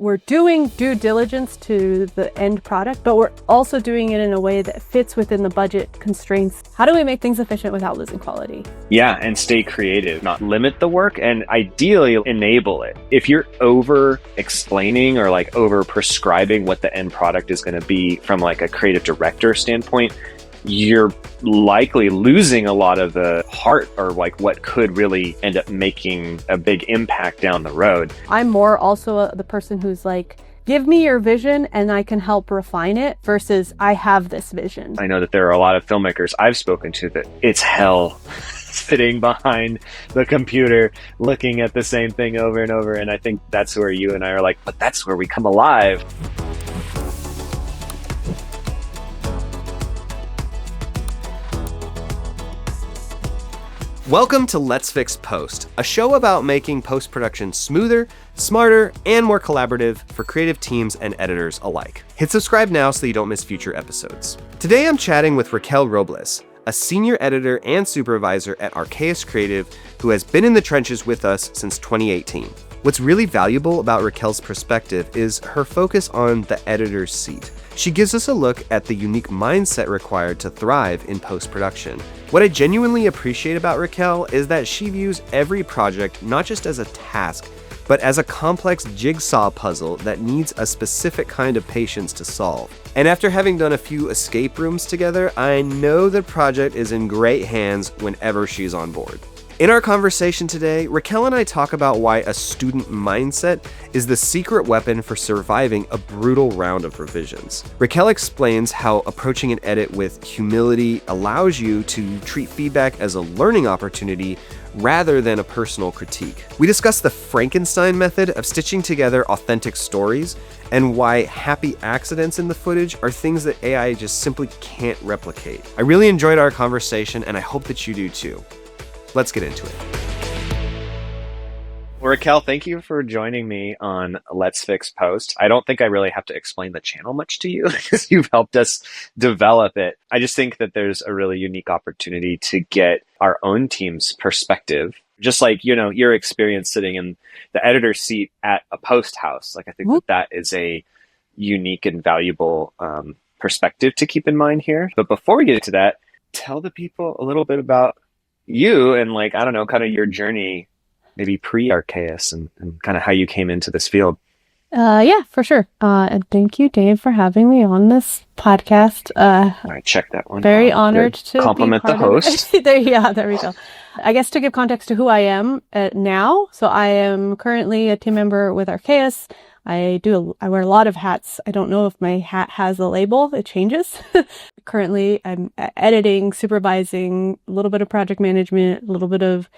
we're doing due diligence to the end product, but we're also doing it in a way that fits within the budget constraints. How do we make things efficient without losing quality? Yeah, and stay creative, not limit the work, and ideally enable it. If you're over explaining or like over prescribing what the end product is going to be from like a creative director standpoint, you're likely losing a lot of the heart or like what could really end up making a big impact down the road. I'm more also the person who's like, give me your vision and I can help refine it versus I have this vision. I know that there are a lot of filmmakers I've spoken to that it's hell sitting behind the computer looking at the same thing over and over. And I think that's where you and I are like, but that's where we come alive. Welcome to Let's Fix Post, a show about making post-production smoother, smarter, and more collaborative for creative teams and editors alike. Hit subscribe now so you don't miss future episodes. Today I'm chatting with Raquel Robles, a senior editor and supervisor at Archaius Creative who has been in the trenches with us since 2018. What's really valuable about Raquel's perspective is her focus on the editor's seat. She gives us a look at the unique mindset required to thrive in post-production. What I genuinely appreciate about Raquel is that she views every project not just as a task, but as a complex jigsaw puzzle that needs a specific kind of patience to solve. And after having done a few escape rooms together, I know the project is in great hands whenever she's on board. In our conversation today, Raquel and I talk about why a student mindset is the secret weapon for surviving a brutal round of revisions. Raquel explains how approaching an edit with humility allows you to treat feedback as a learning opportunity rather than a personal critique. We discuss the Frankenstein method of stitching together authentic stories and why happy accidents in the footage are things that AI just simply can't replicate. I really enjoyed our conversation and I hope that you do too. Let's get into it. Well, Raquel, thank you for joining me on Let's Fix Post. I don't think I really have to explain the channel much to you because you've helped us develop it. I just think that there's a really unique opportunity to get our own team's perspective. Just like, you know, your experience sitting in the editor's seat at a post house. Like, I think that is a unique and valuable perspective to keep in mind here. But before we get into that, tell the people a little bit about you and like, I don't know, kind of your journey, maybe pre-Archaius and kind of how you came into this field. Yeah, for sure. And thank you, Dave, for having me on this podcast. All right, check that one. Very honored to compliment the host. There we go. I guess to give context to who I am now. So I am currently a team member with Archaius. I wear a lot of hats. I don't know if my hat has a label. It changes. Currently, I'm editing, supervising, a little bit of project management, a little bit of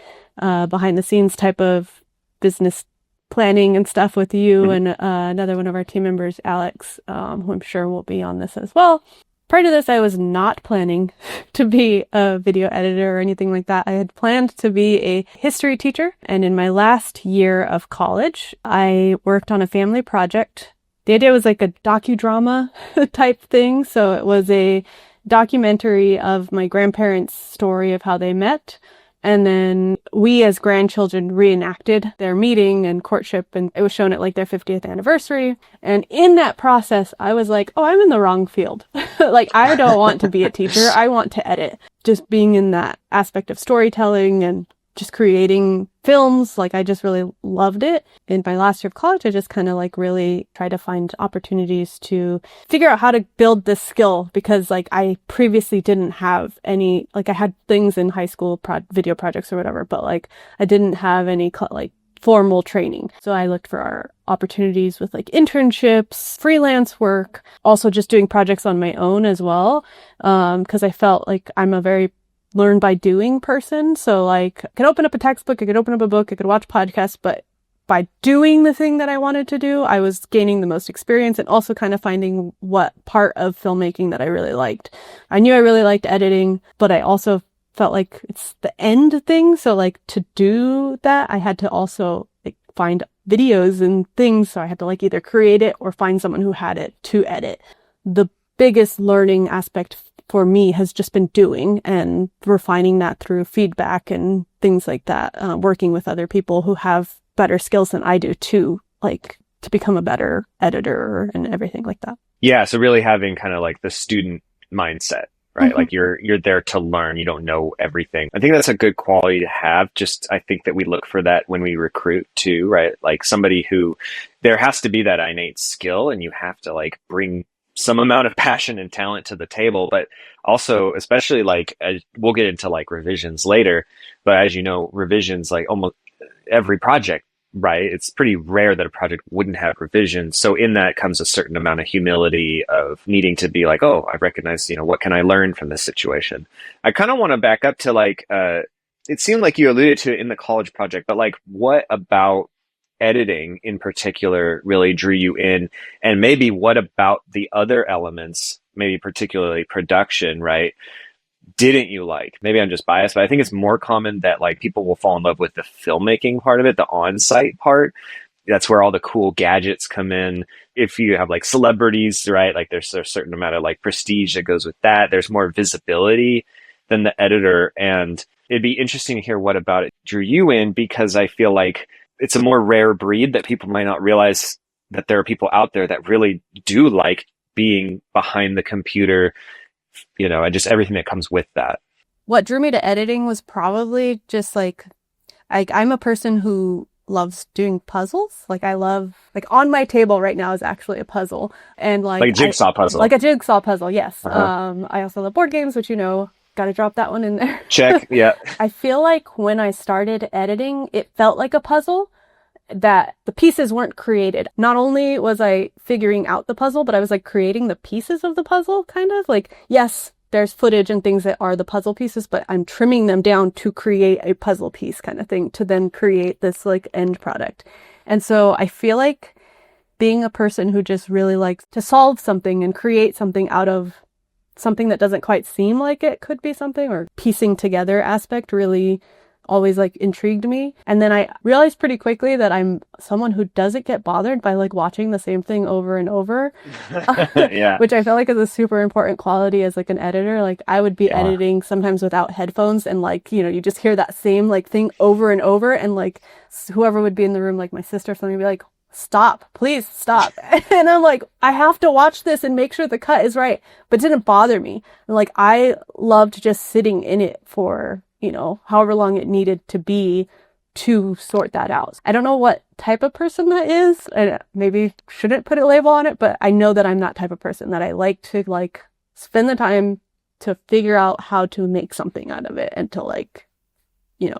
behind the scenes type of business planning and stuff with you and another one of our team members, Alex, who I'm sure will be on this as well. Prior to this, I was not planning to be a video editor or anything like that. I had planned to be a history teacher. And in my last year of college, I worked on a family project. The idea was like a docudrama type thing. So it was a documentary of my grandparents' story of how they met. And then we as grandchildren reenacted their meeting and courtship, and it was shown at like their 50th anniversary. And in that process, I was like, oh, I'm in the wrong field. Like, I don't want to be a teacher. I want to edit. Just being in that aspect of storytelling and just creating films, like I just really loved it. In my last year of college, I just kind of like really tried to find opportunities to figure out how to build this skill because like I previously didn't have any, like I had things in high school video projects or whatever, but like I didn't have any like formal training. So I looked for our opportunities with like internships, freelance work, also just doing projects on my own as well. Because I felt like I'm a very learn by doing person. So like I could open up a textbook, I could open up a book, I could watch podcasts, but by doing the thing that I wanted to do, I was gaining the most experience and also kind of finding what part of filmmaking that I really liked. I knew I really liked editing, but I also felt like it's the end thing. So like to do that, I had to also like find videos and things. So I had to like either create it or find someone who had it to edit. The biggest learning aspect for me has just been doing and refining that through feedback and things like that, working with other people who have better skills than I do to like to become a better editor and everything like that. Yeah. So really having kind of like the student mindset, right? Mm-hmm. Like you're there to learn. You don't know everything. I think that's a good quality to have. Just I think that we look for that when we recruit too, right? Like somebody who there has to be that innate skill, and you have to like bring some amount of passion and talent to the table, but also especially like we'll get into like revisions later, but as you know, revisions like almost every project, right? It's pretty rare that a project wouldn't have revisions. So in that comes a certain amount of humility of needing to be like, oh, I recognize, what can I learn from this situation? I kind of want to back up to like, it seemed like you alluded to it in the college project, but like what about editing in particular really drew you in? And maybe what about the other elements, maybe particularly production, right? Didn't you like? Maybe I'm just biased, but I think it's more common that like people will fall in love with the filmmaking part of it, the on-site part. That's where all the cool gadgets come in. If you have like celebrities, right? Like there's a certain amount of like prestige that goes with that. There's more visibility than the editor. And it'd be interesting to hear what about it drew you in, because I feel like it's a more rare breed that people might not realize that there are people out there that really do like being behind the computer, and just everything that comes with that. What drew me to editing was probably just like I'm a person who loves doing puzzles. Like I love, like on my table right now is actually a puzzle, and like a jigsaw puzzle. Like a jigsaw puzzle, yes. Uh-huh. I also love board games, which got to drop that one in there. Check, yeah. I feel like when I started editing, it felt like a puzzle, that the pieces weren't created. Not only was I figuring out the puzzle, but I was like creating the pieces of the puzzle, kind of like, yes, there's footage and things that are the puzzle pieces, but I'm trimming them down to create a puzzle piece kind of thing, to then create this like end product. And so I feel like being a person who just really likes to solve something and create something out of something that doesn't quite seem like it could be something, or piecing together aspect, really always like intrigued me. And then I realized pretty quickly that I'm someone who doesn't get bothered by like watching the same thing over and over. Yeah. Which I feel like is a super important quality as like an editor. Like I would be editing sometimes without headphones, and like, you just hear that same like thing over and over, and like whoever would be in the room, like my sister or something, would be like, stop, please stop. And I'm like, I have to watch this and make sure the cut is right. But it didn't bother me. Like I loved just sitting in it for, however long it needed to be to sort that out. I don't know what type of person that is. I maybe shouldn't put a label on it, but I know that I'm that type of person, that I like to like spend the time to figure out how to make something out of it, and to like,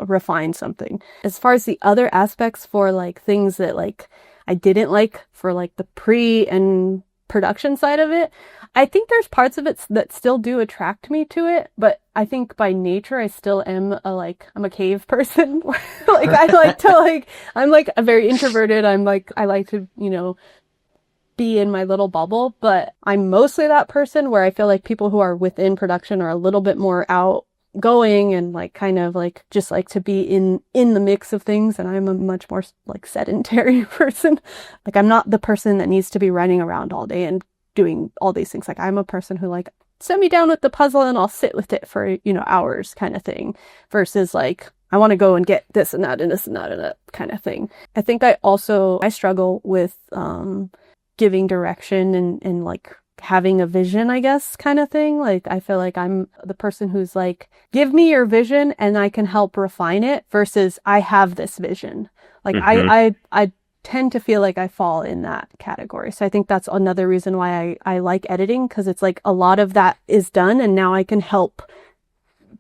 refine something. As far as the other aspects for like things that like I didn't like for like the pre and production side of it, I think there's parts of it that still do attract me to it, but I think by nature I still am I'm a cave person. Like I like to like, I'm like a very introverted. I like to, be in my little bubble, but I'm mostly that person where I feel like people who are within production are a little bit more outgoing and like kind of like just like to be in the mix of things, and I'm a much more like sedentary person. Like I'm not the person that needs to be running around all day and doing all these things. Like I'm a person who like, set me down with the puzzle and I'll sit with it for hours kind of thing, versus like I want to go and get this and that and this and that and that kind of thing. I think I struggle with giving direction and like having a vision, I guess, kind of thing. Like I feel like I'm the person who's like, give me your vision and I can help refine it, versus I have this vision. Like I tend to feel like I fall in that category. So I think that's another reason why I like editing, because it's like a lot of that is done and now I can help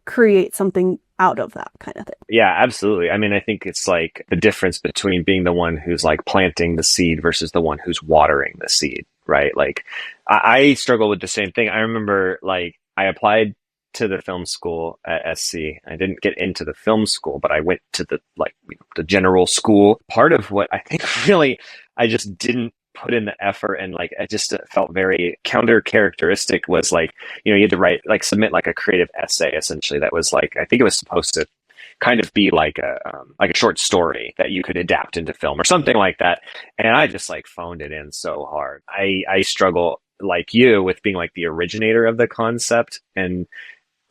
create something out of that kind of thing. Yeah, absolutely. I mean, I think it's like the difference between being the one who's like planting the seed versus the one who's watering the seed, right? Like I struggle with the same thing. I remember like I applied to the film school at SC. I didn't get into the film school, but I went to the general school. Part of what I think really I just didn't put in the effort, and like I just felt very counter characteristic was like, you had to write, like submit like a creative essay essentially that was like, I think it was supposed to kind of be like a short story that you could adapt into film or something like that. And I just like phoned it in so hard. I struggle like you with being like the originator of the concept, and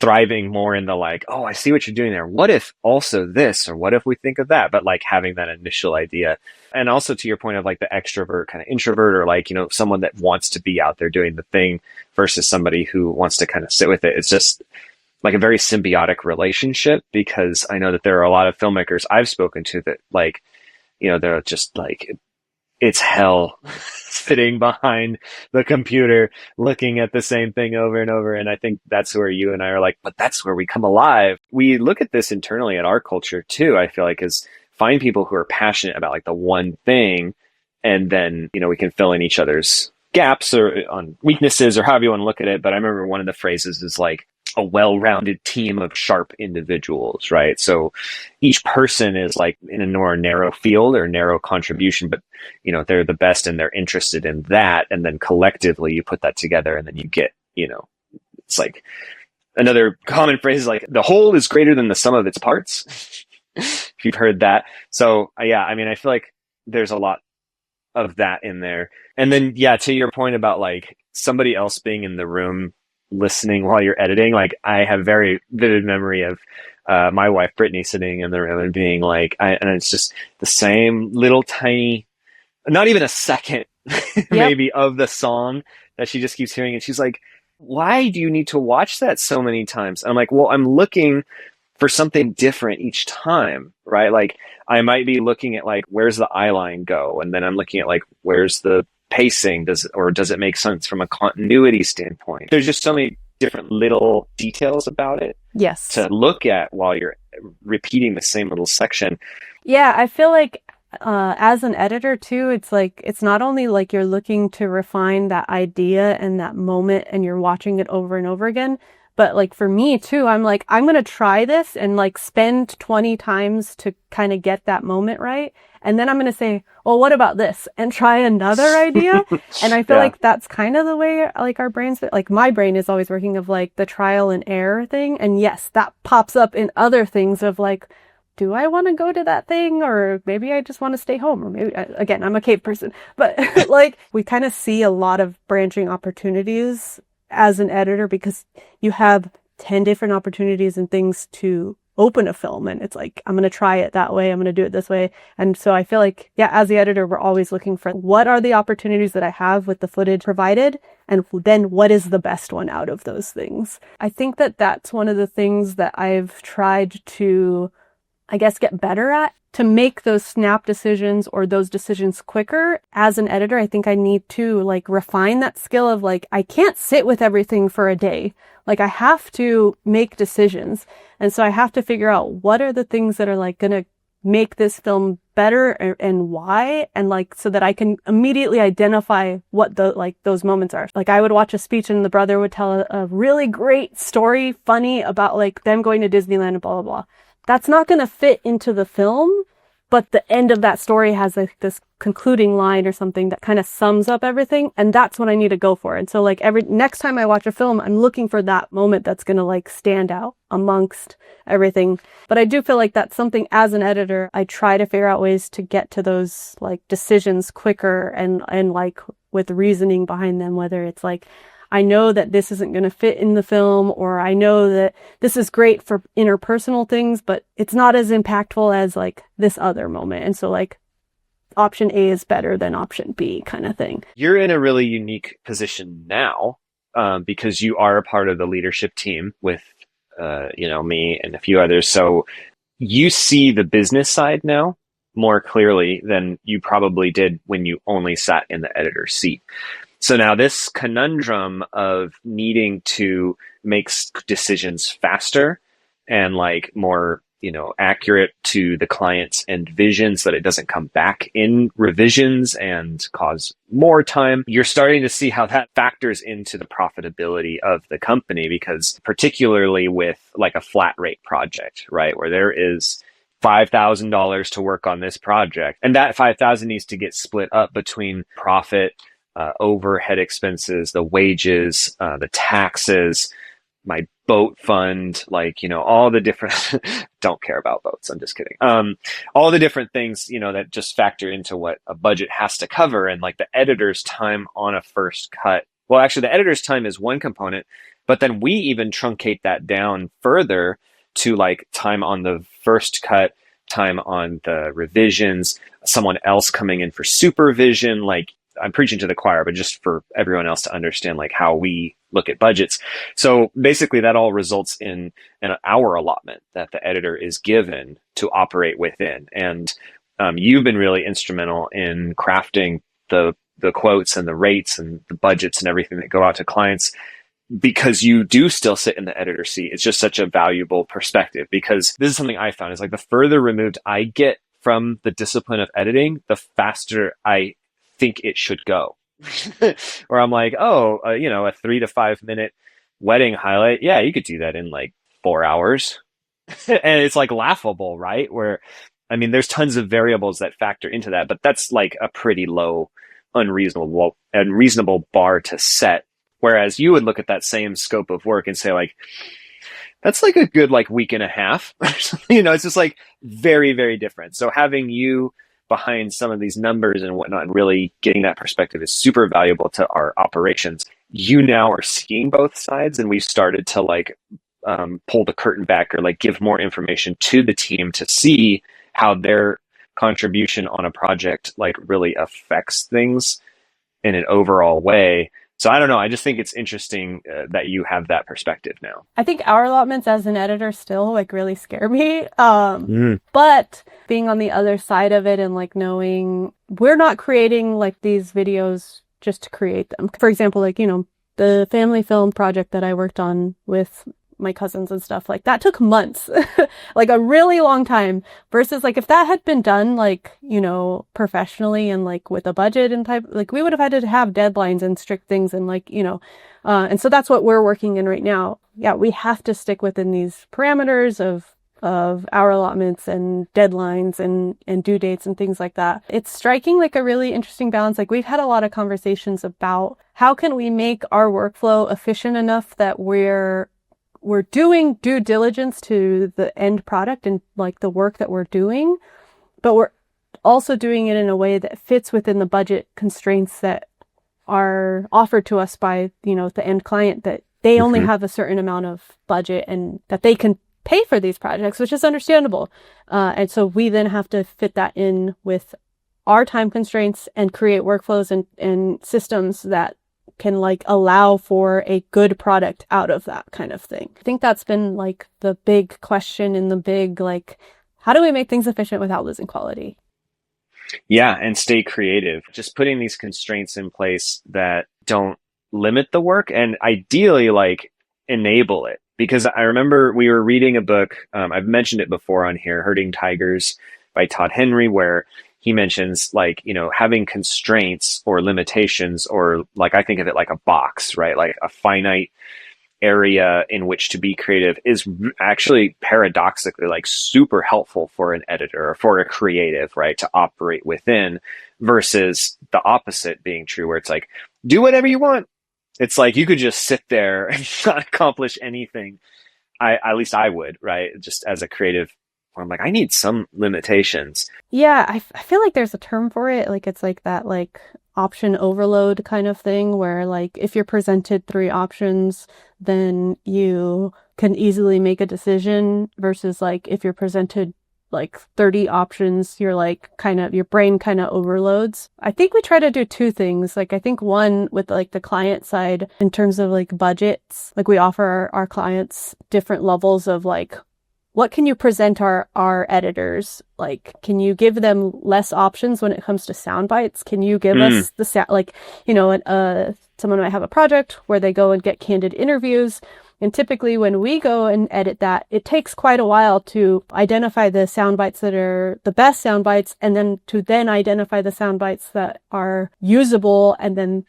thriving more in the like, oh, I see what you're doing there. What if also this, or what if we think of that? But like having that initial idea. And also to your point of like the extrovert kind of introvert, or like, someone that wants to be out there doing the thing versus somebody who wants to kind of sit with it. It's just like a very symbiotic relationship, because I know that there are a lot of filmmakers I've spoken to that like, they're just like, it's hell sitting behind the computer looking at the same thing over and over. And I think that's where you and I are like, but that's where we come alive. We look at this internally at our culture too, I feel like, is find people who are passionate about like the one thing, and then, we can fill in each other's gaps or on weaknesses or however you want to look at it. But I remember one of the phrases is like a well-rounded team of sharp individuals, right? So each person is like in a more narrow field or narrow contribution, but they're the best and they're interested in that. And then collectively you put that together, and then you get, it's like another common phrase is like the whole is greater than the sum of its parts. If you've heard that. So yeah, I mean, I feel like there's a lot of that in there. And then, yeah, to your point about like somebody else being in the room listening while you're editing, like I have very vivid memory of my wife Brittany sitting in the room and being like, and it's just the same little tiny, not even a second maybe of the song that she just keeps hearing, and she's like, why do you need to watch that so many times? And I'm like, well, I'm looking for something different each time, right? Like I might be looking at like, where's the eye line go? And then I'm looking at like, where's the pacing? Does it make sense from a continuity standpoint? There's just so many different little details about it. Yes. To look at while you're repeating the same little section. Yeah, I feel like as an editor too, it's like, it's not only like you're looking to refine that idea and that moment and you're watching it over and over again, but like for me too, I'm like, I'm going to try this and like spend 20 times to kind of get that moment right. And then I'm going to say, well, what about this? And try another idea. And I feel like that's kind of the way like our brains, like my brain is always working of like the trial and error thing. And yes, that pops up in other things of like, do I want to go to that thing? Or maybe I just want to stay home. Or maybe, again, I'm a cave person. But like we kind of see a lot of branching opportunities as an editor, because you have 10 different opportunities and things to open a film, and it's like, I'm going to try it that way, I'm going to do it this way. And so I feel like, yeah, as the editor, we're always looking for what are the opportunities that I have with the footage provided, and then what is the best one out of those things. I think that that's one of the things that I've tried to, I guess, get better at, to make those snap decisions or those decisions quicker. As an editor, I think I need to like refine that skill of like, I can't sit with everything for a day. Like I have to make decisions. And so I have to figure out what are the things that are like going to make this film better and why, and like so that I can immediately identify what the like those moments are. Like I would watch a speech and the brother would tell a really great story, funny, about like them going to Disneyland and blah, blah, blah. That's not going to fit into the film, but the end of that story has like this concluding line or something that kind of sums up everything. And that's what I need to go for. And so like next time I watch a film, I'm looking for that moment that's going to like stand out amongst everything. But I do feel like that's something as an editor, I try to figure out ways to get to those like decisions quicker and like with reasoning behind them, whether it's like, I know that this isn't going to fit in the film, or I know that this is great for interpersonal things, but it's not as impactful as like this other moment. And so like option A is better than option B kind of thing. You're in a really unique position now because you are a part of the leadership team with, me and a few others. So you see the business side now more clearly than you probably did when you only sat in the editor's seat. So now this conundrum of needing to make decisions faster and like more, accurate to the client's end vision so that it doesn't come back in revisions and cause more time. You're starting to see how that factors into the profitability of the company, because particularly with like a flat rate project, right, where there is $5,000 to work on this project, and that $5,000 needs to get split up between profit, overhead expenses, the wages, the taxes, my boat fund, all the different, don't care about boats. I'm just kidding. All the different things, that just factor into what a budget has to cover. And like the editor's time on a first cut. Well, actually the editor's time is one component. But then we even truncate that down further to like time on the first cut, time on the revisions, someone else coming in for supervision. Like, I'm preaching to the choir, but just for everyone else to understand like how we look at budgets. So basically that all results in an hour allotment that the editor is given to operate within. And you've been really instrumental in crafting the quotes and the rates and the budgets and everything that go out to clients, because you do still sit in the editor seat. It's just such a valuable perspective, because this is something I found is like the further removed I get from the discipline of editing, the faster I think it should go. Where I'm like, a 3 to 5 minute wedding highlight. Yeah, you could do that in like 4 hours. And it's like laughable, right? Where, I mean, there's tons of variables that factor into that, but that's like a pretty low, unreasonable bar to set. Whereas you would look at that same scope of work and say like, that's like a good like week and a half. It's just like very, very different. So having you behind some of these numbers and whatnot, and really getting that perspective is super valuable to our operations. You now are seeing both sides, and we've started to like pull the curtain back or like give more information to the team to see how their contribution on a project like really affects things in an overall way. So I don't know. I just think it's interesting that you have that perspective now. I think our allotments as an editor still like really scare me. But being on the other side of it and like knowing we're not creating like these videos just to create them. For example, like, the family film project that I worked on with my cousins and stuff, like that took months, like a really long time, versus like if that had been done like, professionally and like with a budget and type, like we would have had to have deadlines and strict things and like, and so that's what we're working in right now. Yeah, we have to stick within these parameters of our allotments and deadlines and due dates and things like that. It's striking like a really interesting balance. Like we've had a lot of conversations about how can we make our workflow efficient enough that we're doing due diligence to the end product and like the work that we're doing, but we're also doing it in a way that fits within the budget constraints that are offered to us by, the end client, that they only have a certain amount of budget and that they can pay for these projects, which is understandable. And so we then have to fit that in with our time constraints and create workflows and systems that can like allow for a good product out of that kind of thing. I think that's been like the big question and the big like, how do we make things efficient without losing quality? Yeah, and stay creative. Just putting these constraints in place that don't limit the work and ideally like enable it. Because I remember we were reading a book, I've mentioned it before on here, Herding Tigers by Todd Henry, where he mentions like, having constraints or limitations, or like, I think of it like a box, right? Like a finite area in which to be creative is actually paradoxically like super helpful for an editor or for a creative, right? To operate within, versus the opposite being true, where it's like, do whatever you want. It's like, you could just sit there and not accomplish anything. At least I would, right? Just as a creative, I'm like, I need some limitations. Yeah, I feel like there's a term for it. Like it's like that like option overload kind of thing, where like if you're presented 3 options, then you can easily make a decision, versus like if you're presented like 30 options, you're like your brain kind of overloads. I think we try to do 2 things. Like I think one with like the client side in terms of like budgets, like we offer our clients different levels of like, what can you present our editors? Like, can you give them less options when it comes to sound bites? Can you give us the sound, like, someone might have a project where they go and get candid interviews. And typically when we go and edit that, it takes quite a while to identify the sound bites that are the best sound bites, and then to identify the sound bites that are usable. And then,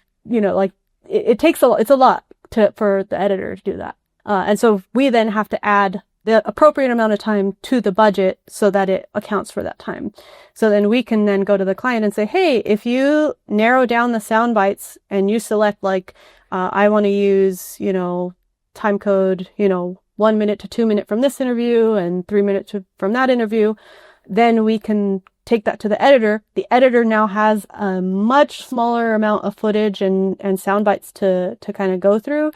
it takes it's a lot for the editor to do that. And so we then have to add the appropriate amount of time to the budget so that it accounts for that time. So then we can then go to the client and say, hey, if you narrow down the sound bites and you select like, I want to use, time code, 1 minute to 2 minute from this interview and 3 minutes from that interview, then we can take that to the editor. The editor now has a much smaller amount of footage and sound bites to kind of go through.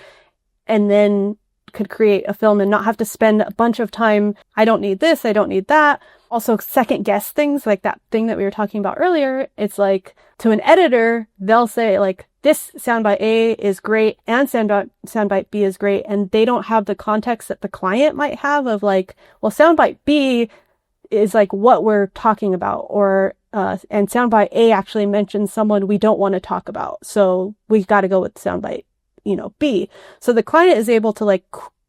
and then could create a film and not have to spend a bunch of time. I don't need this. I don't need that. Also second guess things like that thing that we were talking about earlier. It's like to an editor, they'll say like, this soundbite A is great and soundbite B is great. And they don't have the context that the client might have of like, well, soundbite B is like what we're talking about, or and soundbite A actually mentions someone we don't want to talk about. So we've got to go with soundbite, B. So the client is able to like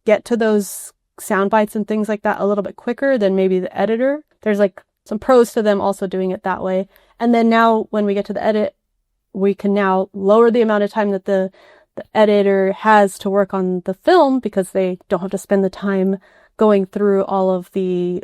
get to those sound bites and things like that a little bit quicker than maybe the editor. There's like some pros to them also doing it that way. And then now when we get to the edit, we can now lower the amount of time that the editor has to work on the film, because they don't have to spend the time going through all of the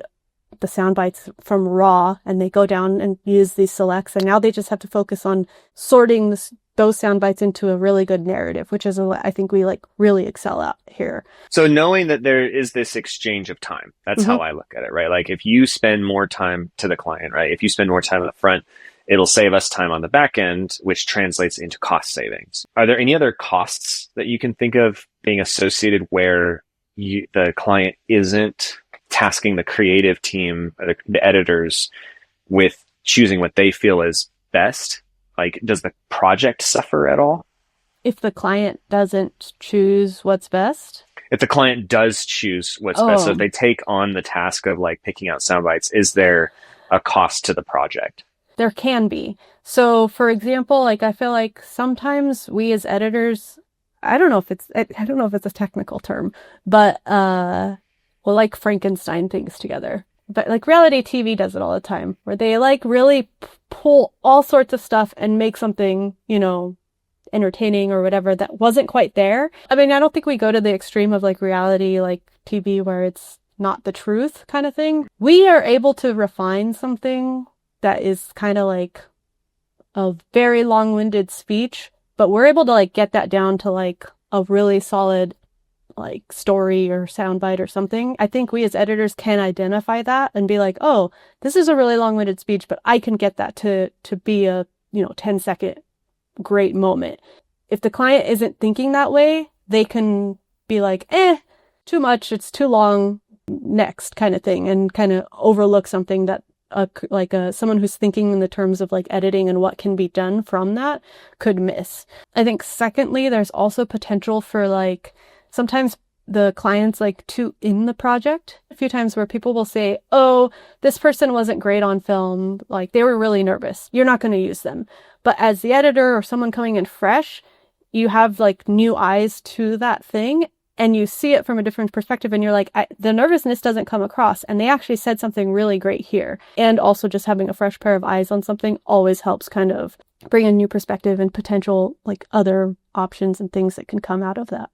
sound bites from raw, and they go down and use these selects. And now they just have to focus on sorting those sound bites into a really good narrative, which is what I think we like really excel at here. So knowing that there is this exchange of time, that's how I look at it, right? Like if you spend more time to the client, right? If you spend more time up front, it'll save us time on the back end, which translates into cost savings. Are there any other costs that you can think of being associated where the client isn't tasking the creative team, or the editors, with choosing what they feel is best? Like, does the project suffer at all? If the client doesn't choose what's best? If the client does choose what's best, so if they take on the task of like picking out sound bites, is there a cost to the project? There can be. So for example, like I feel like sometimes we as editors, I don't know if it's a technical term, but we'll like Frankenstein things together. But like reality TV does it all the time, where they like really pull all sorts of stuff and make something, entertaining or whatever that wasn't quite there. I mean, I don't think we go to the extreme of like reality, like TV, where it's not the truth kind of thing. We are able to refine something that is kind of like a very long-winded speech, but we're able to like get that down to like a really solid like story or soundbite or something. I think we as editors can identify that and be like, oh, this is a really long-winded speech, but I can get that to be a 10-second great moment. If the client isn't thinking that way, they can be like, too much, it's too long, next kind of thing, and kind of overlook something that someone who's thinking in the terms of like editing and what can be done from that could miss. I think secondly, there's also potential for like sometimes the client's like too in the project. A few times where people will say, oh, this person wasn't great on film, like they were really nervous, you're not going to use them. But as the editor or someone coming in fresh, you have like new eyes to that thing, and you see it from a different perspective, and you're like, the nervousness doesn't come across, and they actually said something really great here. And also just having a fresh pair of eyes on something always helps kind of bring a new perspective and potential like other options and things that can come out of that.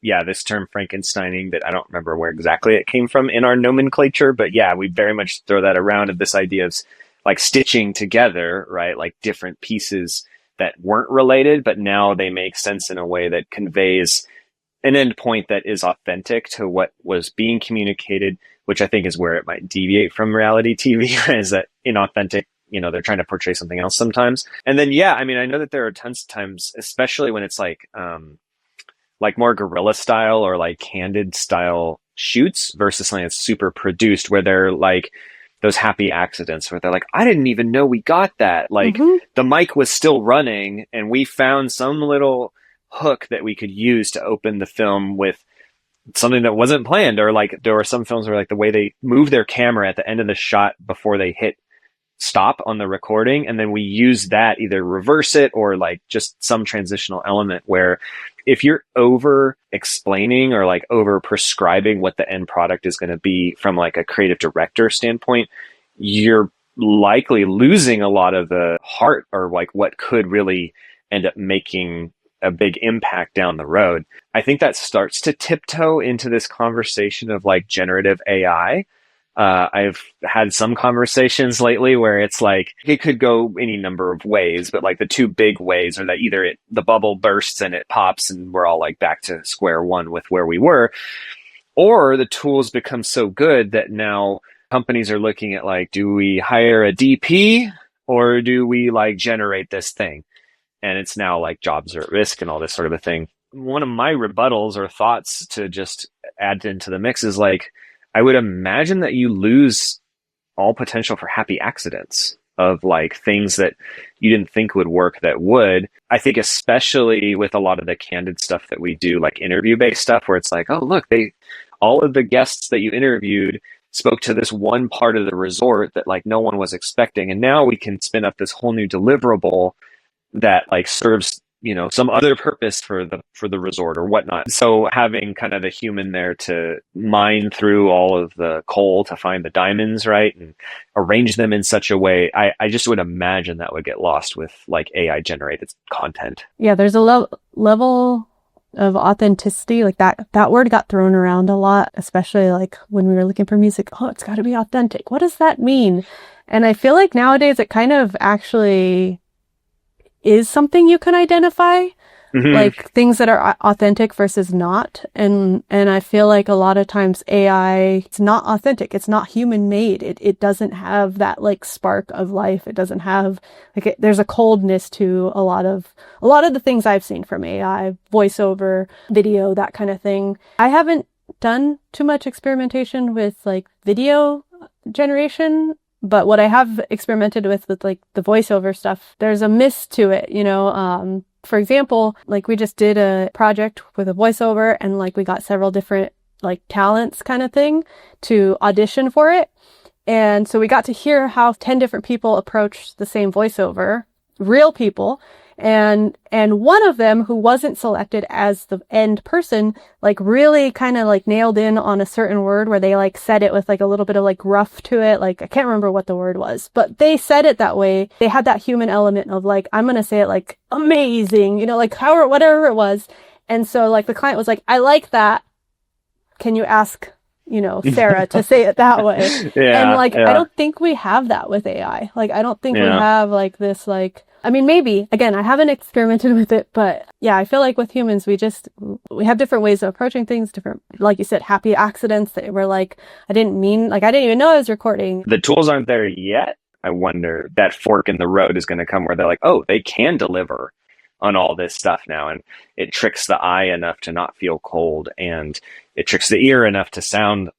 Yeah, this term Frankensteining, that I don't remember where exactly it came from in our nomenclature, but yeah, we very much throw that around, of this idea of like stitching together, right? Like different pieces that weren't related, but now they make sense in a way that conveys an end point that is authentic to what was being communicated, which I think is where it might deviate from reality TV, is that inauthentic, they're trying to portray something else sometimes. And then, yeah, I mean, I know that there are tons of times, especially when it's like more guerrilla style or like candid style shoots versus something that's super produced, where they're like those happy accidents where they're like, I didn't even know we got that. Like the mic was still running and we found some little hook that we could use to open the film with something that wasn't planned. Or like there were some films where like the way they move their camera at the end of the shot before they hit stop on the recording, and then we use that, either reverse it or like just some transitional element, where if you're over explaining or like over prescribing what the end product is going to be from like a creative director standpoint, you're likely losing a lot of the heart, or like what could really end up making a big impact down the road. I think that starts to tiptoe into this conversation of like generative AI. I've had some conversations lately where it's like, it could go any number of ways, but like the two big ways are that either the bubble bursts and it pops and we're all like back to square one with where we were, or the tools become so good that now companies are looking at like, do we hire a DP or do we like generate this thing? And it's now like jobs are at risk and all this sort of a thing. one of my rebuttals or thoughts to just add into the mix is like, I would imagine that you lose all potential for happy accidents of like things that you didn't think would work that would. I think especially with a lot of the candid stuff that we do, like interview based stuff where it's like, oh, look, all of the guests that you interviewed spoke to this one part of the resort that like no one was expecting. And now we can spin up this whole new deliverable that like serves, some other purpose for the resort or whatnot. So having kind of the human there to mine through all of the coal to find the diamonds, right, and arrange them in such a way, I just would imagine that would get lost with like AI generated content. Yeah, there's a level of authenticity, like that word got thrown around a lot, especially like when we were looking for music. Oh, it's got to be authentic. What does that mean? And I feel like nowadays it kind of actually is something you can identify, like things that are authentic versus not. And I feel like a lot of times AI, it's not authentic. It's not human made. It doesn't have that like spark of life. It doesn't have like, there's a coldness to a lot of the things I've seen from AI, voiceover, video, that kind of thing. I haven't done too much experimentation with like video generation. But what I have experimented with like the voiceover stuff, there's a miss to it, for example, like we just did a project with a voiceover and like we got several different like talents kind of thing to audition for it. And so we got to hear how 10 different people approached the same voiceover, real people. And one of them who wasn't selected as the end person, like really kind of like nailed in on a certain word where they like said it with like a little bit of like rough to it. Like, I can't remember what the word was, but they said it that way. They had that human element of like, I'm going to say it like amazing, like however, whatever it was. And so like the client was like, I like that. Can you ask, Sarah to say it that way? And like, I don't think we have that with AI. Like, I don't think we have like this, like, I mean, maybe, again, I haven't experimented with it, but yeah, I feel like with humans, we have different ways of approaching things, different, like you said, happy accidents that were like, I didn't even know I was recording. The tools aren't there yet. I wonder that fork in the road is going to come where they're like, oh, they can deliver on all this stuff now. And it tricks the eye enough to not feel cold. And it tricks the ear enough to sound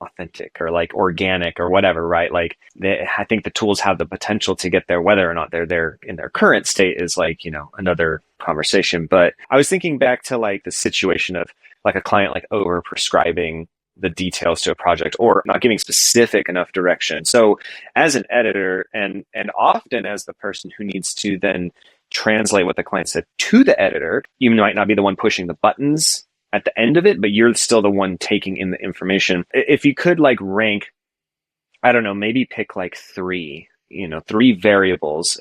authentic or like organic or whatever, right? Like I think the tools have the potential to get there. Whether or not they're there in their current state is like, another conversation. But I was thinking back to like the situation of like a client like over prescribing the details to a project or not giving specific enough direction. So as an editor and often as the person who needs to then translate what the client said to the editor, you might not be the one pushing the buttons at the end of it, but you're still the one taking in the information. If you could like rank, I don't know, maybe pick like three variables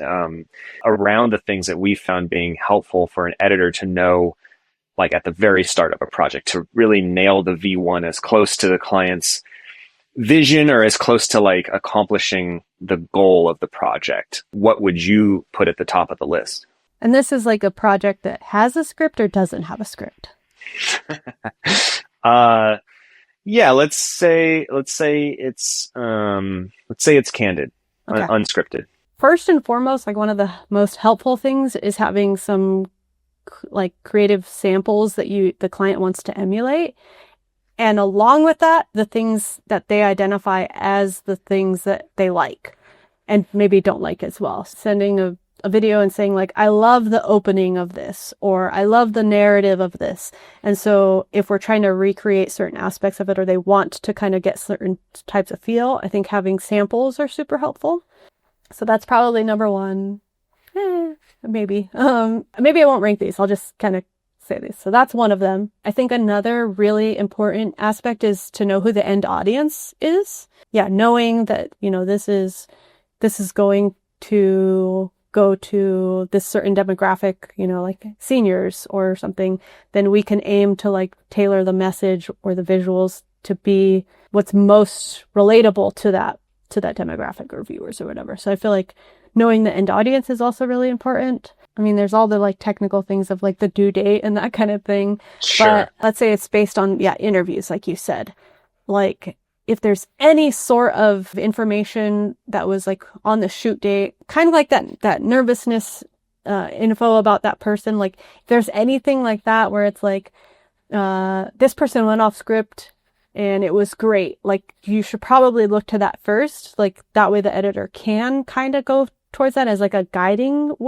around the things that we found being helpful for an editor to know, like at the very start of a project, to really nail the V1 as close to the client's vision or as close to like accomplishing the goal of the project. What would you put at the top of the list? And this is like a project that has a script or doesn't have a script. Yeah, let's say it's candid, okay. Unscripted. First and foremost, like one of the most helpful things is having some like creative samples that the client wants to emulate. And along with that, the things that they identify as the things that they like and maybe don't like as well. Sending a video and saying like, I love the opening of this, or I love the narrative of this. And so if we're trying to recreate certain aspects of it, or they want to kind of get certain types of feel, I think having samples are super helpful. So that's probably number one. Maybe I won't rank these. I'll just kind of say these. So that's one of them. I think another really important aspect is to know who the end audience is. Yeah. Knowing that, this is going to go to this certain demographic, like seniors or something, then we can aim to like tailor the message or the visuals to be what's most relatable to that demographic or viewers or whatever. So I feel like knowing the end audience is also really important. I mean, there's all the like technical things of like the due date and that kind of thing. Sure. But let's say it's based on, interviews, like you said. Like if there's any sort of information that was like on the shoot date, kind of like that nervousness info about that person. Like if there's anything like that where it's like, this person went off script and it was great. Like you should probably look to that first. Like that way the editor can kind of go towards that as like a guidelight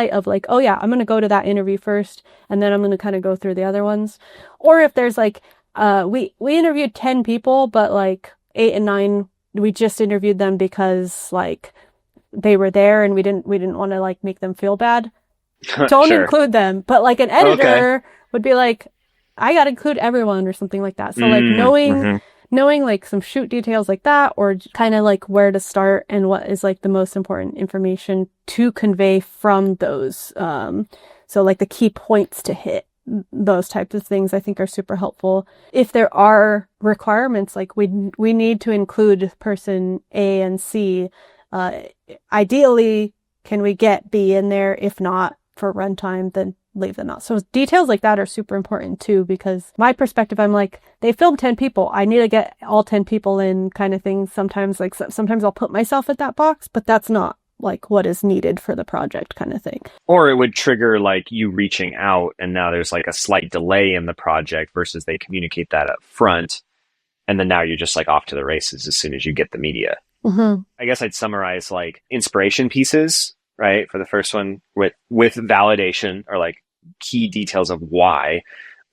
of like, oh yeah, I'm going to go to that interview first and then I'm going to kind of go through the other ones. Or if there's like, we interviewed 10 people, but like 8 and 9, we just interviewed them because like they were there and we didn't want to like make them feel bad. Don't Sure. include them. But like an editor would be like, I got to include everyone or something like that. So like knowing like some shoot details like that, or kind of like where to start and what is like the most important information to convey from those. So like the key points to hit, those types of things I think are super helpful. If there are requirements, like we need to include person A and C. Ideally, can we get B in there? If not, for runtime, then leave them out. So details like that are super important too, because my perspective, I'm like, they filmed 10 people. I need to get all 10 people in kind of thing. Sometimes I'll put myself at that box, but that's not like what is needed for the project kind of thing. Or it would trigger like you reaching out and now there's like a slight delay in the project versus they communicate that up front. And then now you're just like off to the races as soon as you get the media. Mm-hmm. I guess I'd summarize like inspiration pieces, right? For the first one with validation or like key details of why.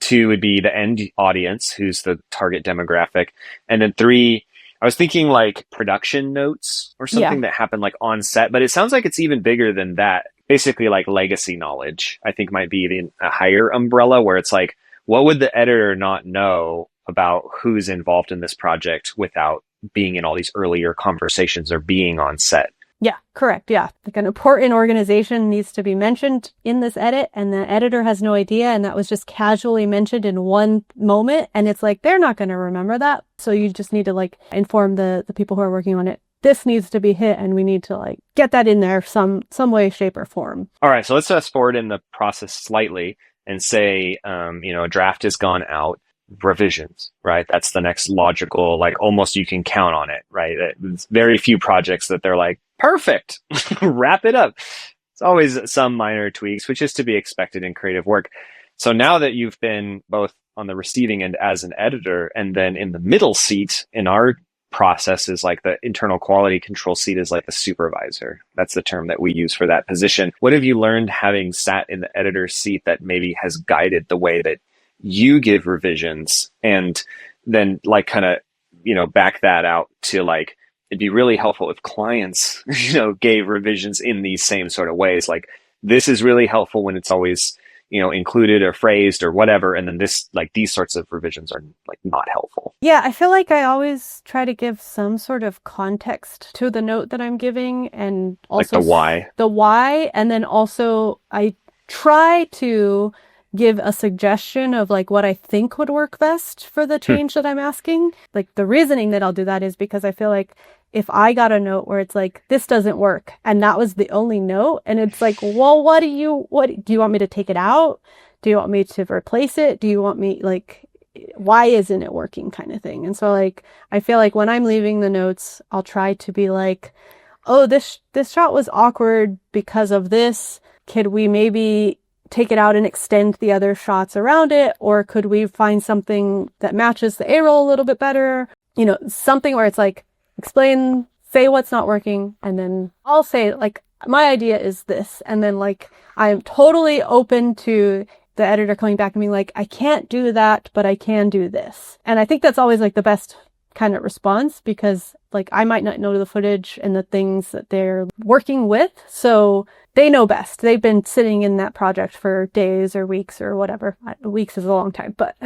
2 would be the end audience, who's the target demographic. And then 3, I was thinking like production notes or something that happened like on set, but it sounds like it's even bigger than that. Basically like legacy knowledge, I think might be a higher umbrella where it's like, what would the editor not know about who's involved in this project without being in all these earlier conversations or being on set? Yeah, correct. Yeah. Like an important organization needs to be mentioned in this edit and the editor has no idea. And that was just casually mentioned in one moment. And it's like, they're not going to remember that. So you just need to like inform the people who are working on it. This needs to be hit and we need to like get that in there some way, shape or form. All right. So let's fast forward in the process slightly and say, a draft has gone out. Revisions, right? That's the next logical, like almost you can count on it, right? There's very few projects that they're like, perfect, wrap it up. It's always some minor tweaks, which is to be expected in creative work. So now that you've been both on the receiving end as an editor and then in the middle seat in our process is like the internal quality control seat is like the supervisor. That's the term that we use for that position. What have you learned having sat in the editor's seat that maybe has guided the way that you give revisions and then like kind of, back that out to like, it'd be really helpful if clients, gave revisions in these same sort of ways. Like this is really helpful when it's always, included or phrased or whatever. And then this, like these sorts of revisions are like not helpful. Yeah. I feel like I always try to give some sort of context to the note that I'm giving and also like the why. And then also I try to give a suggestion of like what I think would work best for the change that I'm asking. Like the reasoning that I'll do that is because I feel like if I got a note where it's like, this doesn't work, and that was the only note, and it's like, well, what do you want me to take it out? Do you want me to replace it? Do you want me like, why isn't it working kind of thing? And so like, I feel like when I'm leaving the notes, I'll try to be like, oh, this shot was awkward because of this. Could we maybe take it out and extend the other shots around it? Or could we find something that matches the A-roll a little bit better? Something where it's like, explain, say what's not working. And then I'll say like, my idea is this. And then like, I'm totally open to the editor coming back and being like, I can't do that, but I can do this. And I think that's always like the best kind of response because like, I might not know the footage and the things that they're working with. So they know best. They've been sitting in that project for days or weeks or whatever. Weeks is a long time, but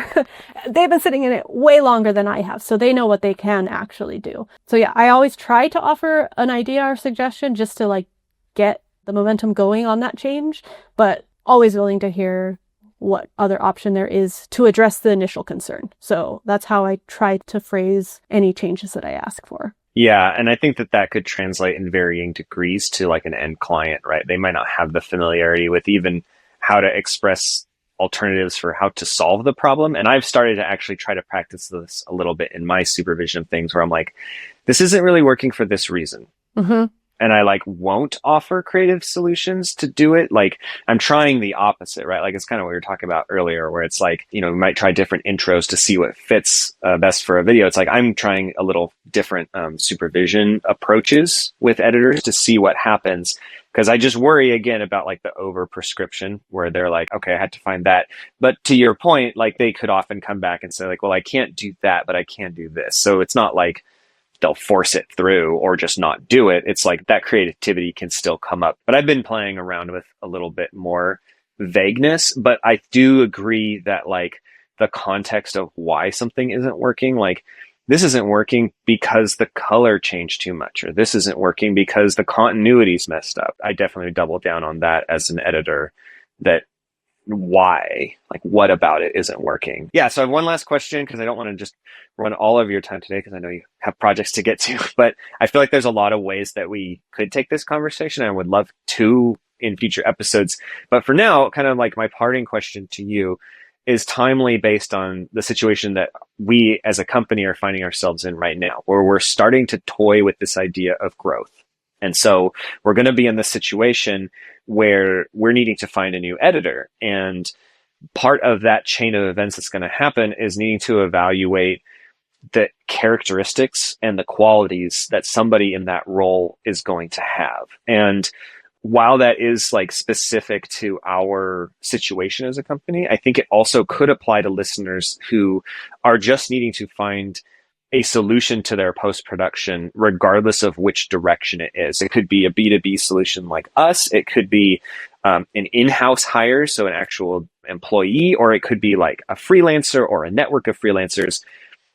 they've been sitting in it way longer than I have. So they know what they can actually do. So yeah, I always try to offer an idea or suggestion just to like get the momentum going on that change, but always willing to hear what other option there is to address the initial concern. So that's how I try to phrase any changes that I ask for. Yeah. And I think that could translate in varying degrees to like an end client, right? They might not have the familiarity with even how to express alternatives for how to solve the problem. And I've started to actually try to practice this a little bit in my supervision of things where I'm like, this isn't really working for this reason. Mm-hmm. and I like won't offer creative solutions to do it. Like I'm trying the opposite, right? Like it's kind of what we were talking about earlier, where it's like, we might try different intros to see what fits best for a video. It's like I'm trying a little different supervision approaches with editors to see what happens. Because I just worry again about like the over prescription where they're like, okay, I had to find that. But to your point, like they could often come back and say like, well, I can't do that, but I can do this. So it's not like they'll force it through or just not do it. It's like that creativity can still come up. But I've been playing around with a little bit more vagueness, but I do agree that like the context of why something isn't working, like this isn't working because the color changed too much, or this isn't working because the continuity's messed up. I definitely double down on that as an editor, that why, like what about it isn't working. Yeah, so I have one last question because I don't want to just run all of your time today because I know you have projects to get to, but I feel like there's a lot of ways that we could take this conversation. I would love to in future episodes. But for now, kind of like my parting question to you is timely based on the situation that we as a company are finding ourselves in right now, where we're starting to toy with this idea of growth. And so we're going to be in this situation where we're needing to find a new editor. And part of that chain of events that's going to happen is needing to evaluate the characteristics and the qualities that somebody in that role is going to have. And while that is like specific to our situation as a company, I think it also could apply to listeners who are just needing to find a solution to their post-production, regardless of which direction it is. It could be a B2B solution like us. It could be an in-house hire, so an actual employee, or it could be like a freelancer or a network of freelancers.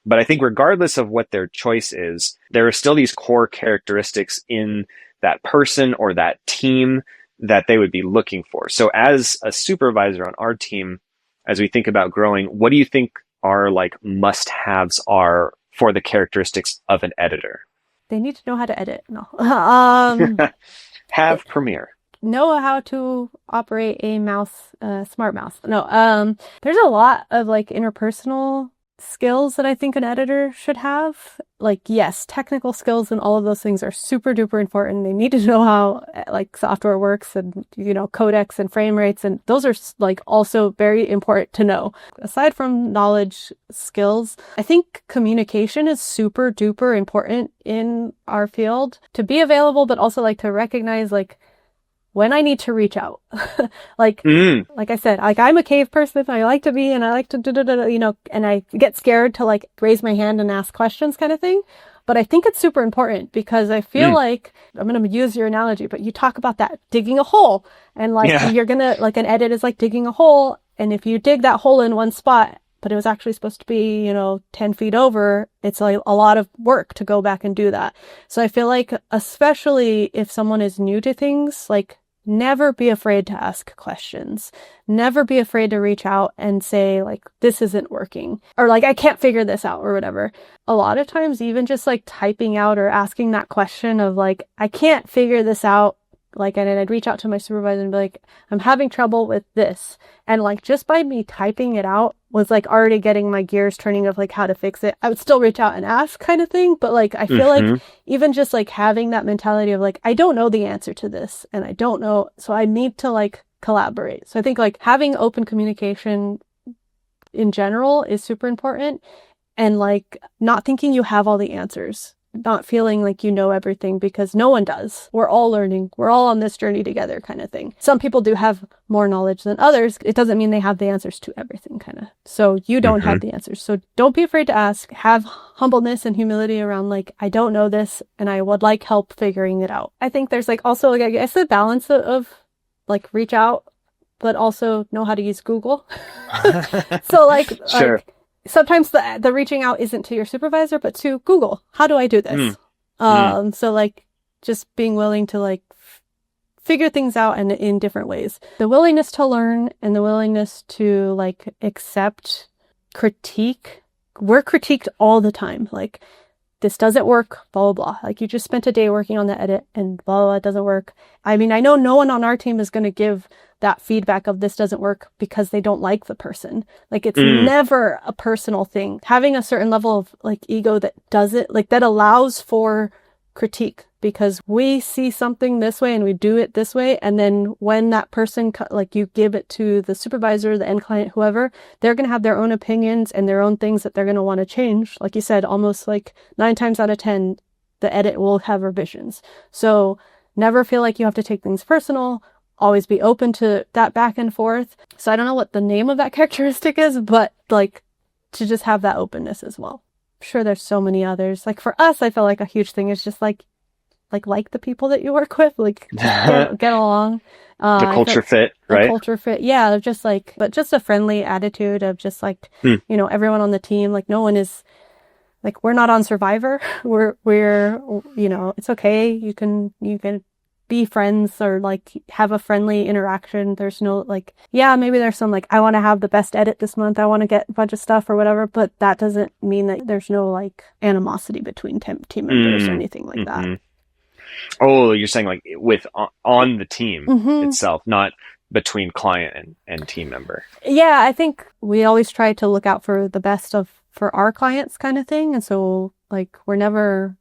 But I think regardless of what their choice is, there are still these core characteristics in that person or that team that they would be looking for. So as a supervisor on our team, as we think about growing, what do you think our like must-haves are for the characteristics of an editor? They need to know how to edit. No. Have Premiere. Know how to operate a mouse, smart mouse. No. There's a lot of like interpersonal skills that I think an editor should have. Like, yes, technical skills and all of those things are super duper important. They need to know how like software works and, codecs and frame rates. And those are like also very important to know. Aside from knowledge skills, I think communication is super duper important in our field, to be available, but also like to recognize like when I need to reach out. like I said, like I'm a cave person. I like to be, and I like to, and I get scared to like raise my hand and ask questions kind of thing. But I think it's super important because I feel like, I'm going to use your analogy, but you talk about that digging a hole, and like you're going to, like an edit is like digging a hole. And if you dig that hole in one spot, but it was actually supposed to be, 10 feet over, it's like a lot of work to go back and do that. So I feel like, especially if someone is new to things, like never be afraid to ask questions. Never be afraid to reach out and say like, this isn't working, or like, I can't figure this out, or whatever. A lot of times, even just like typing out or asking that question of like, I can't figure this out. Like, and I'd reach out to my supervisor and be like, I'm having trouble with this. And like, just by me typing it out was like already getting my gears turning of like how to fix it. I would still reach out and ask kind of thing. But like, I feel like even just like having that mentality of like, I don't know the answer to this, and I don't know, so I need to like collaborate. So I think like having open communication in general is super important, and like not thinking you have all the answers. Not feeling like you know everything, because no one does. We're all learning. We're all on this journey together kind of thing. Some people do have more knowledge than others. It doesn't mean they have the answers to everything kind of. So you don't have the answers. So don't be afraid to ask. Have humbleness and humility around like, I don't know this and I would like help figuring it out. I think there's like also, like, I guess, a balance of like reach out, but also know how to use Google. So like, sure. Sometimes the reaching out isn't to your supervisor, but to Google. How do I do this? So like just being willing to like figure things out and in different ways. The willingness to learn and the willingness to like accept critique. We're critiqued all the time. Like, this doesn't work, blah, blah, blah. Like, you just spent a day working on the edit and blah, blah, blah, it doesn't work. I mean, I know no one on our team is going to give that feedback of this doesn't work because they don't like the person. Like, it's never a personal thing. Having a certain level of like ego that does it, like that allows for critique, because we see something this way and we do it this way. And then when that person, like you give it to the supervisor, the end client, whoever, they're going to have their own opinions and their own things that they're going to want to change. Like you said, almost like 9 times out of 10, the edit will have revisions. So never feel like you have to take things personal. Always be open to that back and forth. So I don't know what the name of that characteristic is, but like to just have that openness as well. I'm sure there's so many others. Like for us, I feel like a huge thing is just like the people that you work with, like get along. The culture fit, right? The culture fit. Yeah. Just like, but just a friendly attitude of just like, you know, everyone on the team, like no one is like, we're not on Survivor. We're, you know, it's okay. You can be friends or like have a friendly interaction. There's no like, yeah, maybe there's some like, I want to have the best edit this month. I want to get a bunch of stuff or whatever, but that doesn't mean that there's no like animosity between team members or anything like that. Oh, you're saying like with on the team itself, not between client and team member. Yeah, I think we always try to look out for the best for our clients kind of thing. And so like we're never,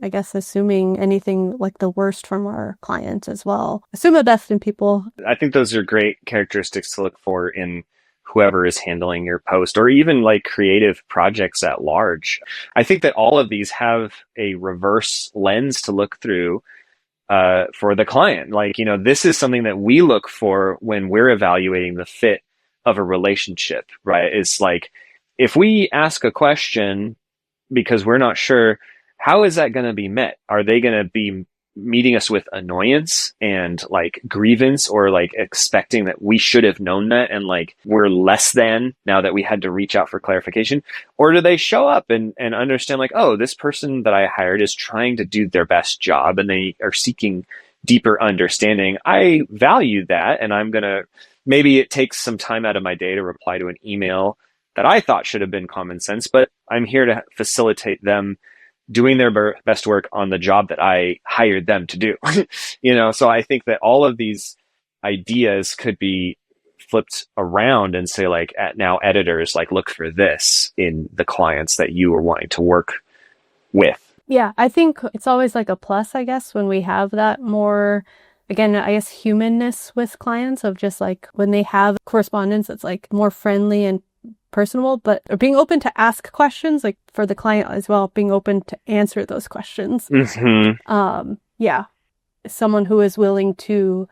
I guess, assuming anything like the worst from our clients as well. Assume the best in people. I think those are great characteristics to look for in whoever is handling your post or even like creative projects at large. I think that all of these have a reverse lens to look through for the client. Like, you know, this is something that we look for when we're evaluating the fit of a relationship, right? It's like, if we ask a question because we're not sure, how is that going to be met? Are they going to be meeting us with annoyance and like grievance or like expecting that we should have known that and like we're less than now that we had to reach out for clarification? Or do they show up and understand like, oh, this person that I hired is trying to do their best job and they are seeking deeper understanding. I value that, and I'm going to, maybe it takes some time out of my day to reply to an email that I thought should have been common sense, but I'm here to facilitate them doing their best work on the job that I hired them to do. You know, so I think that all of these ideas could be flipped around and say like, now editors, like look for this in the clients that you are wanting to work with. Yeah, I think it's always like a plus, I guess, when we have that more, again, I guess humanness with clients of just like when they have correspondence that's like more friendly and personable, but being open to ask questions, like for the client as well, being open to answer those questions. Yeah, someone who is willing to,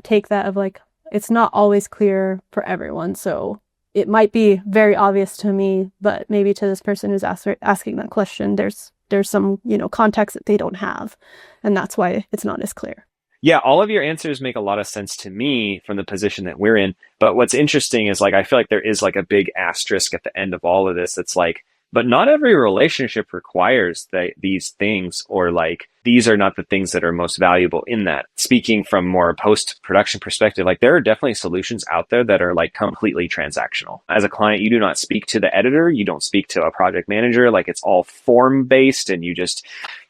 take that of like, it's not always clear for everyone. So it might be very obvious to me, but maybe to this person who's asking that question, there's some, context that they don't have. And that's why it's not as clear. Yeah, all of your answers make a lot of sense to me from the position that we're in. But what's interesting is like, I feel like there is like a big asterisk at the end of all of this. It's like, but not every relationship requires these things, or like, these are not the things that are most valuable in that. Speaking from more post-production perspective, like there are definitely solutions out there that are like completely transactional. As a client, you do not speak to the editor. You don't speak to a project manager. Like it's all form-based and you just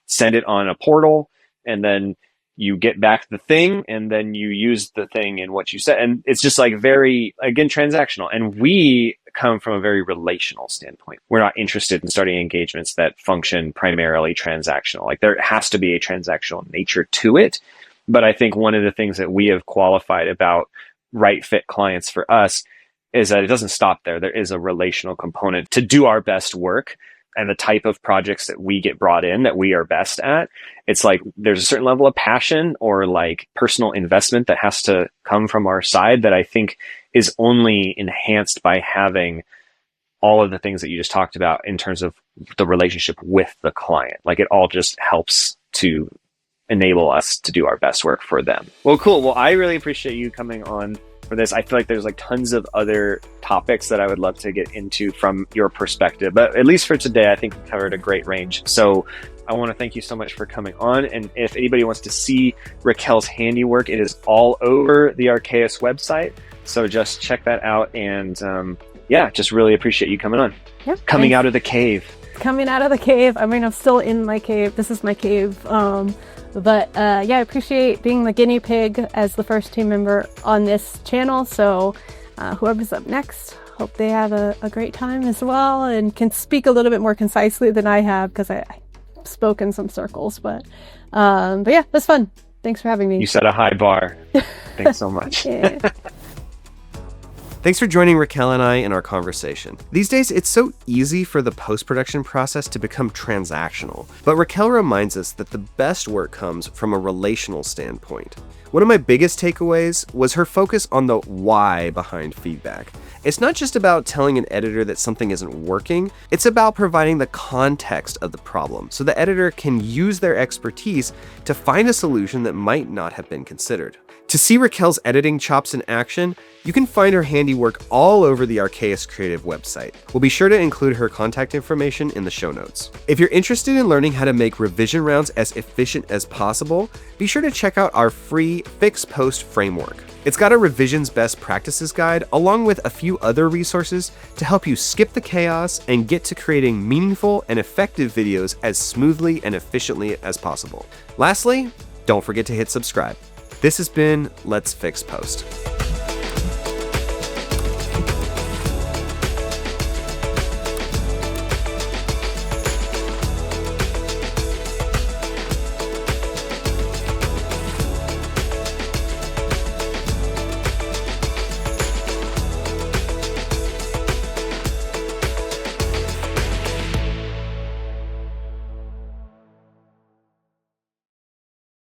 send it on a portal and then you get back the thing and then you use the thing in what you said. And it's just like very, again, transactional. And we come from a very relational standpoint. We're not interested in starting engagements that function primarily transactional. Like there has to be a transactional nature to it. But I think one of the things that we have qualified about right fit clients for us is that it doesn't stop there. There is a relational component to do our best work. And the type of projects that we get brought in that we are best at, it's like there's a certain level of passion or like personal investment that has to come from our side that I think is only enhanced by having all of the things that you just talked about in terms of the relationship with the client. Like it all just helps to enable us to do our best work for them. Well, cool. Well, I really appreciate you coming on for this. I feel like there's like tons of other topics that I would love to get into from your perspective, but at least for today, I think we covered a great range. So I want to thank you so much for coming on. And if anybody wants to see Raquel's handiwork, it is all over the Archaius website. So just check that out. And just really appreciate you coming on. Yep, coming out of the cave. Coming out of the cave. I mean, I'm still in my cave. This is my cave. I appreciate being the guinea pig as the first team member on this channel. So whoever's up next, hope they have a great time as well and can speak a little bit more concisely than I have, because I spoke in some circles, but yeah, that's fun. Thanks for having me. You set a high bar. Thanks so much. Yeah. Thanks for joining Raquel and I in our conversation. These days, it's so easy for the post-production process to become transactional, but Raquel reminds us that the best work comes from a relational standpoint. One of my biggest takeaways was her focus on the why behind feedback. It's not just about telling an editor that something isn't working, it's about providing the context of the problem so the editor can use their expertise to find a solution that might not have been considered. To see Raquel's editing chops in action, you can find her handiwork all over the Archaius Creative website. We'll be sure to include her contact information in the show notes. If you're interested in learning how to make revision rounds as efficient as possible, be sure to check out our free Fix Post framework. It's got a revisions best practices guide along with a few other resources to help you skip the chaos and get to creating meaningful and effective videos as smoothly and efficiently as possible. Lastly, don't forget to hit subscribe. This has been Let's Fix Post.